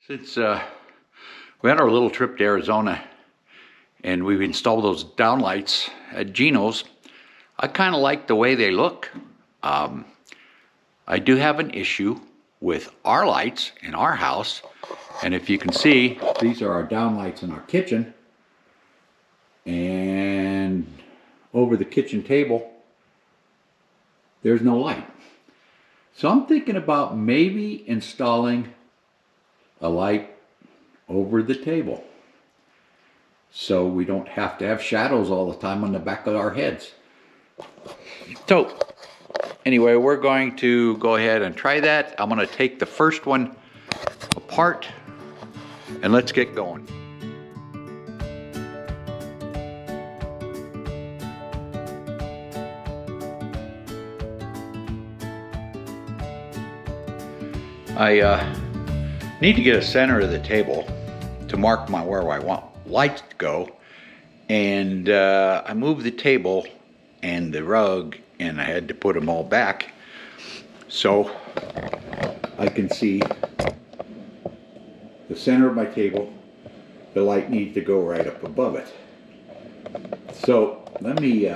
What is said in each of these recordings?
Since we had our little trip to Arizona and we've installed those downlights at Gino's, I kind of like the way they look. I do have an issue with our lights in our house, and if you can see, these are our downlights in our kitchen, and over the kitchen table there's no light. So I'm thinking about maybe installing a light over the table so we don't have to have shadows all the time on the back of our heads. So anyway, we're going to go ahead and try that. I'm going to take the first one apart and let's get going. I need to get a center of the table to mark where I want lights to go, and I moved the table and the rug and I had to put them all back so I can see the center of my table. The light needs to go right up above it. So let me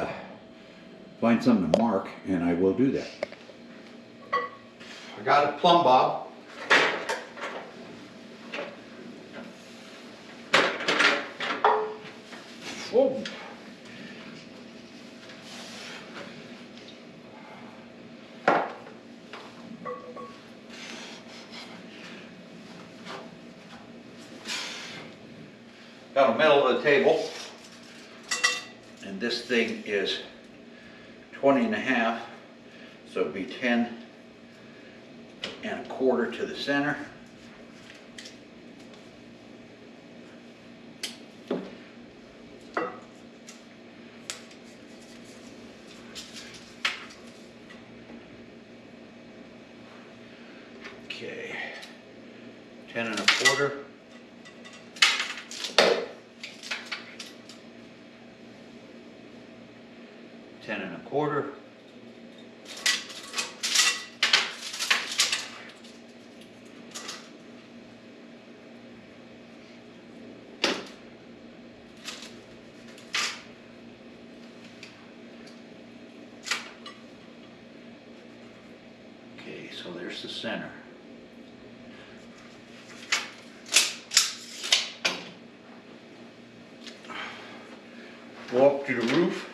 find something to mark and I will do that. I got a plumb bob. Whoa. Got a middle of the table, and this thing is 20 and a half, so it'd be 10 and a quarter to the center. Okay, 10 and a quarter. Quarter. Okay, so there's the center. Go up to the roof.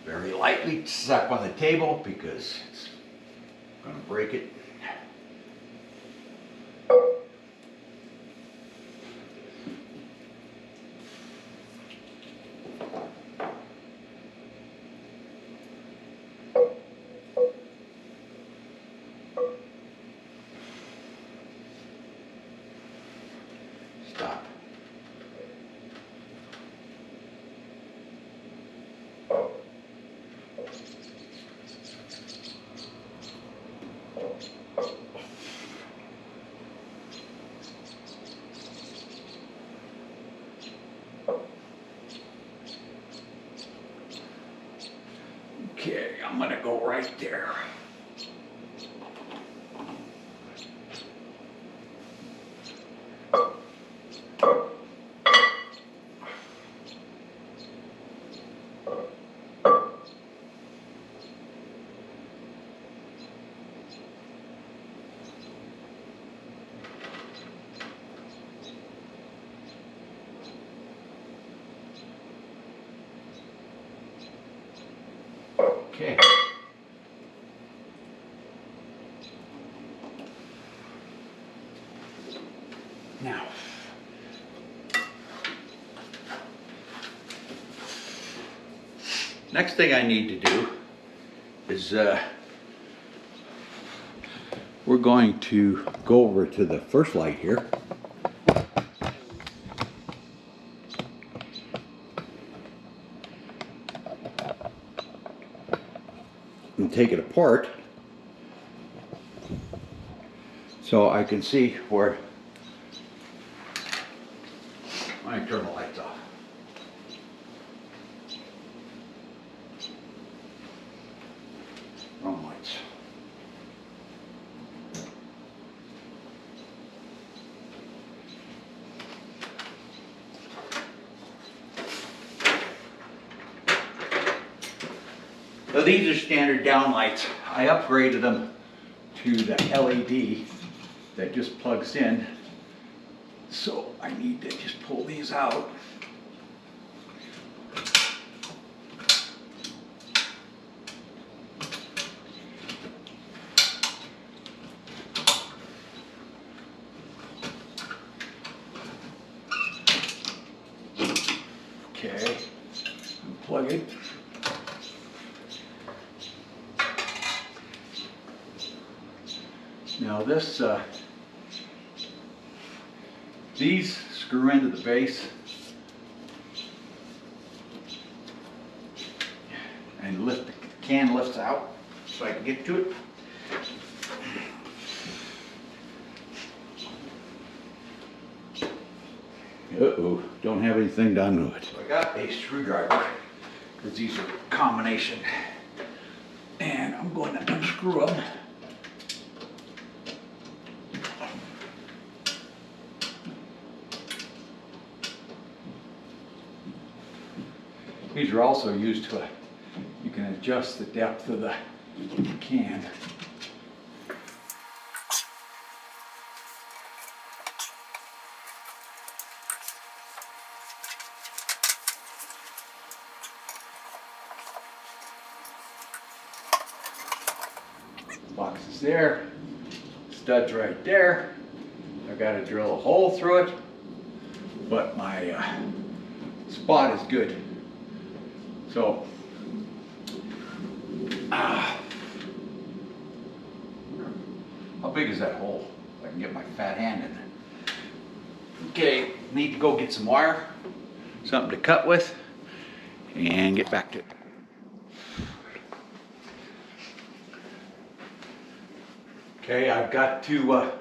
Very lightly slap on the table because it's going to break it. Stop. Okay, I'm gonna go right there. Okay. Now, next thing I need to do is we're going to go over to the first light here. And take it apart so I can see where I turn the lights off. Wrong lights. So these are standard downlights. I upgraded them to the LED that just plugs in. So I need to just pull these out. Okay, unplug it. Now this, these screw into the base and lift, the can lifts out so I can get to it. Uh-oh, don't have anything to undo it. So I got a screwdriver because these are a combination, and I'm going to unscrew them. These are also used to, you can adjust the depth of the can. Box is there, studs right there. I've got to drill a hole through it, but my spot is good. So, how big is that hole? I can get my fat hand in it. Okay, need to go get some wire, something to cut with, and get back to it. Okay, I've got to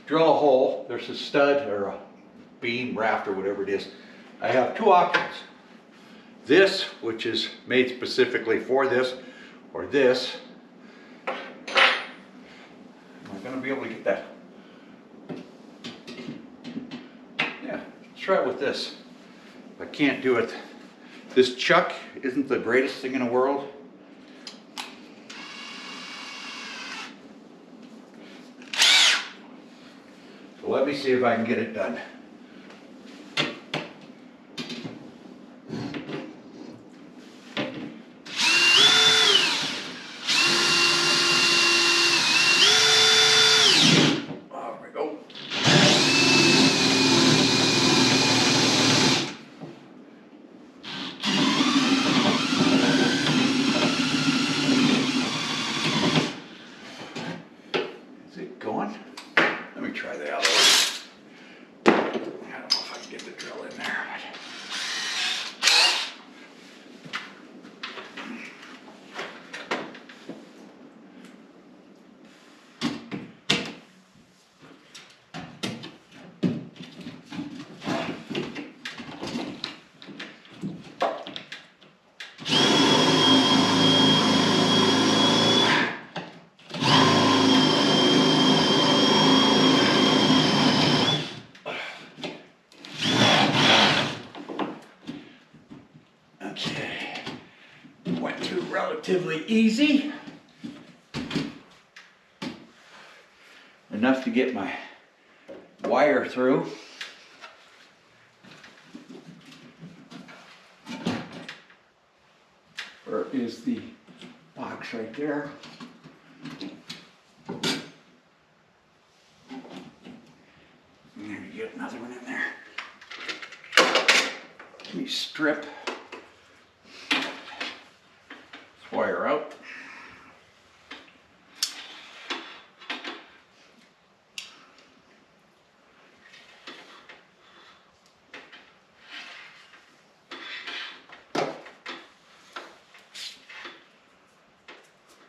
drill a hole. There's a stud or a beam, raft, or whatever it is. I have two options. This, which is made specifically for this, or this. Am I going to be able to get that? Yeah, let's try it with this. If I can't do it, this chuck isn't the greatest thing in the world. So let me see if I can get it done. Let me try the other one. I don't know if I can get the drill in there. Okay, went through relatively easy. Enough to get my wire through. Where is the box right there? And you get another one in there. Let me strip this wire out.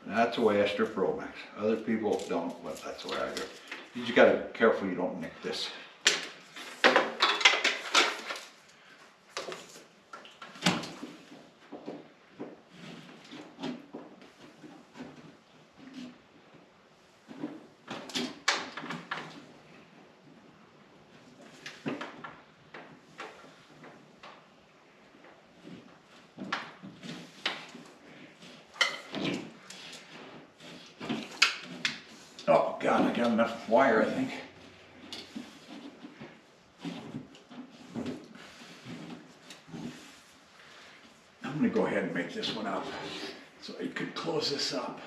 That's the way I strip Romex. Other people don't, but that's the way I do it. You just gotta be careful you don't nick this. Oh God, I got enough wire, I think. I'm gonna go ahead and make this one up so you could close this up.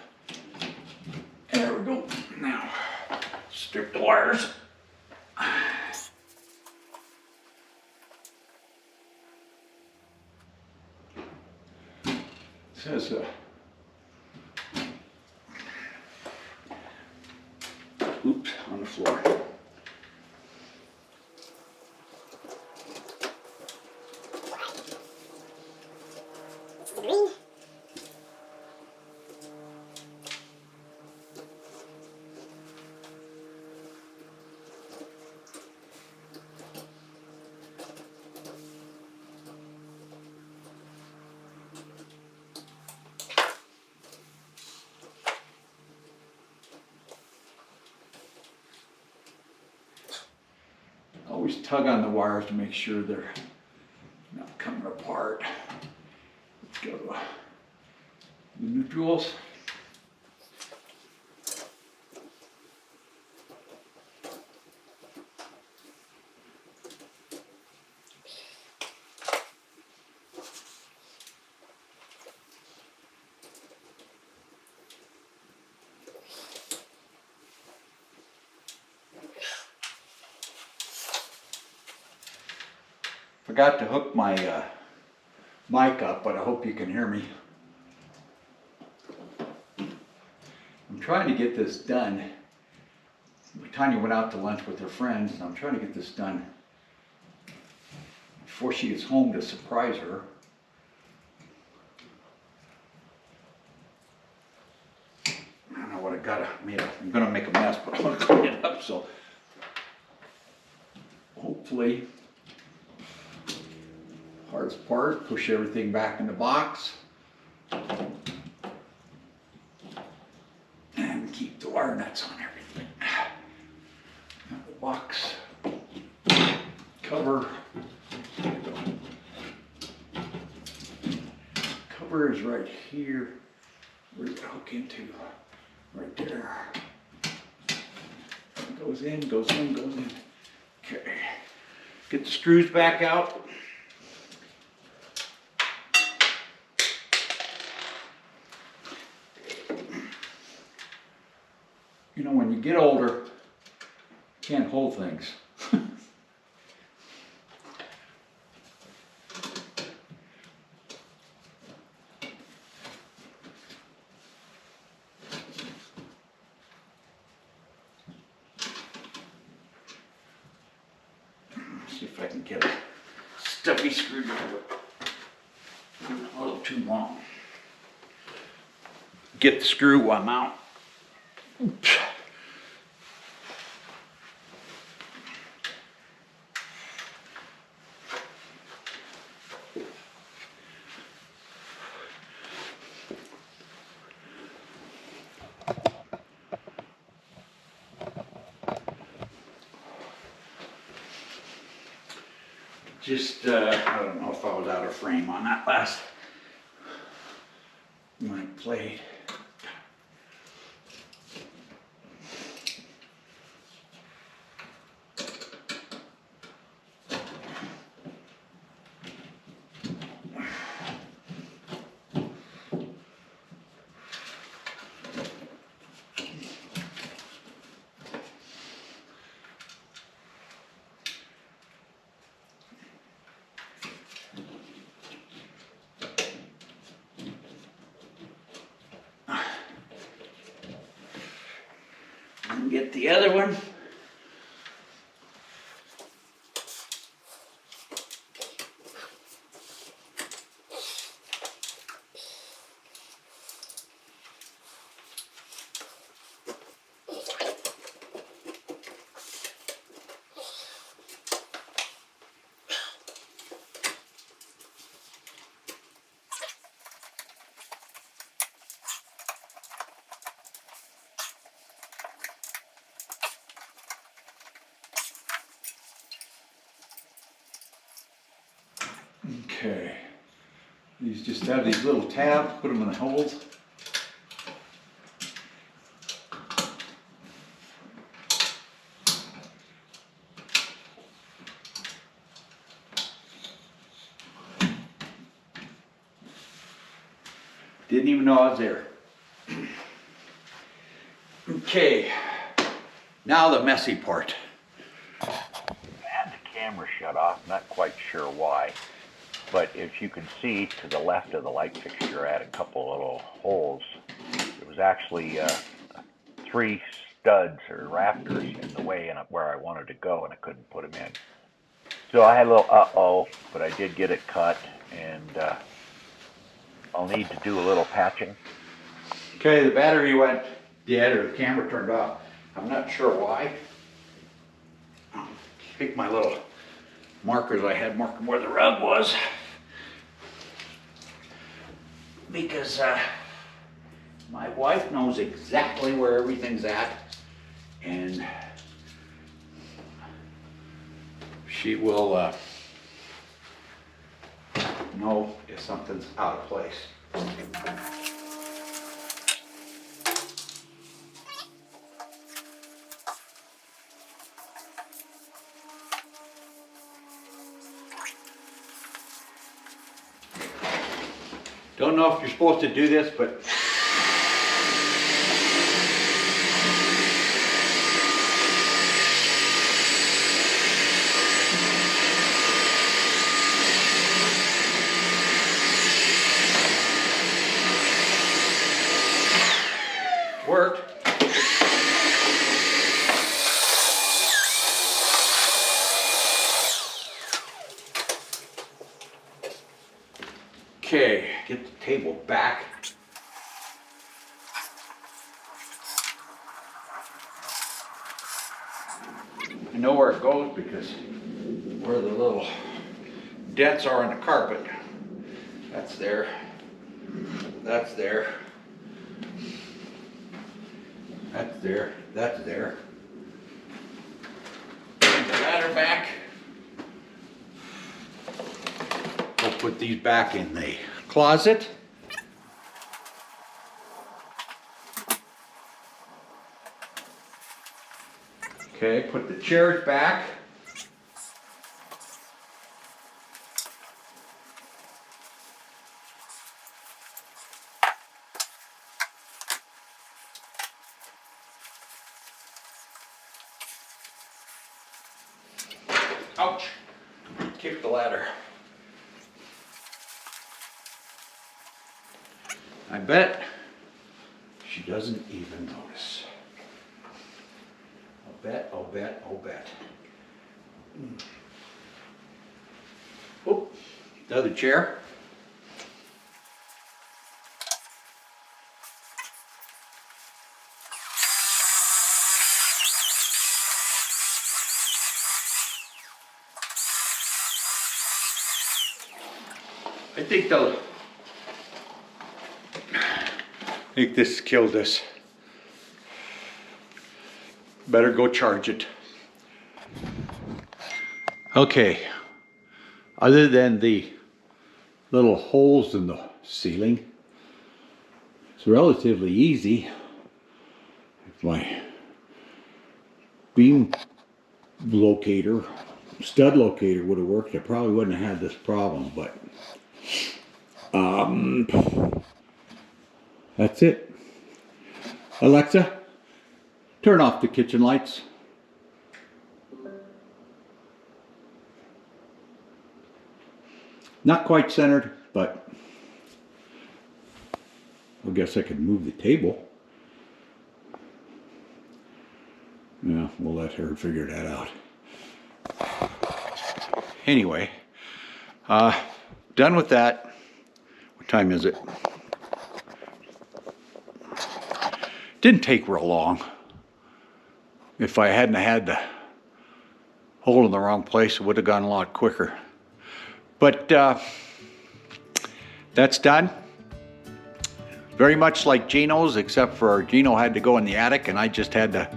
There we go. Now, strip the wires. It says oops, on the floor. Always tug on the wires to make sure they're not coming apart. Let's go to the neutrals. Forgot to hook my mic up, but I hope you can hear me. I'm trying to get this done. Tanya went out to lunch with her friends, and I'm trying to get this done before she gets home to surprise her. I don't know what I got. I'm gonna make a mess, but I want to clean it up. So hopefully. Hardest part, push everything back in the box and keep the wire nuts on everything. Now the box cover, cover is right here. Where's it hook into? Right there. Goes in, goes in, goes in. Okay. Get the screws back out. You know, when you get older, you can't hold things. See if I can get a stuffy screwdriver. A little too long. Get the screw while I'm out. Oops. Just, I don't know if I was out of frame on that last one I played. Get the other one. Okay, these just have these little tabs, put them in the holes. Didn't even know I was there. Okay, now the messy part. I had the camera shut off, not quite sure why, but if you can see to the left of the light fixture, I had a couple of little holes. It was actually 3 studs or rafters in the way and where I wanted to go, and I couldn't put them in. So I had a little uh-oh, but I did get it cut, and I'll need to do a little patching. Okay, the battery went dead, or the camera turned off. I'm not sure why. Take my little markers I had marking where the rub was, because my wife knows exactly where everything's at, and she will know if something's out of place. Don't know if you're supposed to do this, but worked. Okay, get the table back. I know where it goes because where the little dents are in the carpet. That's there. That's there. That's there. That's there. Bring the ladder back. We'll put these back in the closet. Okay, put the chairs back. Ouch! Kick the ladder. I bet she doesn't even notice. I'll bet, I'll bet, I'll bet. Oh, the other chair. I think this killed us. Better go charge it. Okay, other than the little holes in the ceiling, it's relatively easy. If my beam locator, stud locator would have worked, I probably wouldn't have had this problem, but that's it. Alexa, turn off the kitchen lights. Not quite centered, but I guess I could move the table. Yeah, we'll let her figure that out. Anyway, done with that. What time is it? Didn't take real long. If I hadn't had the hole in the wrong place, it would have gone a lot quicker. But that's done. Very much like Gino's, except for Gino had to go in the attic and I just had to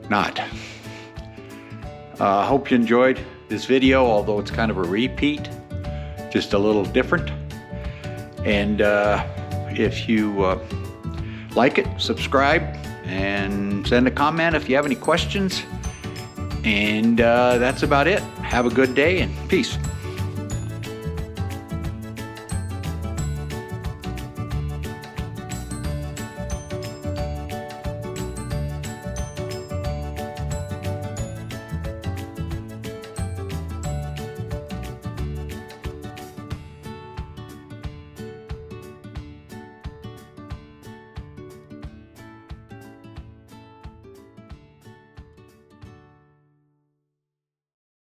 not. Hope you enjoyed this video, although it's kind of a repeat, just a little different. And if you like it, subscribe, and send a comment if you have any questions. And that's about it. Have a good day and peace.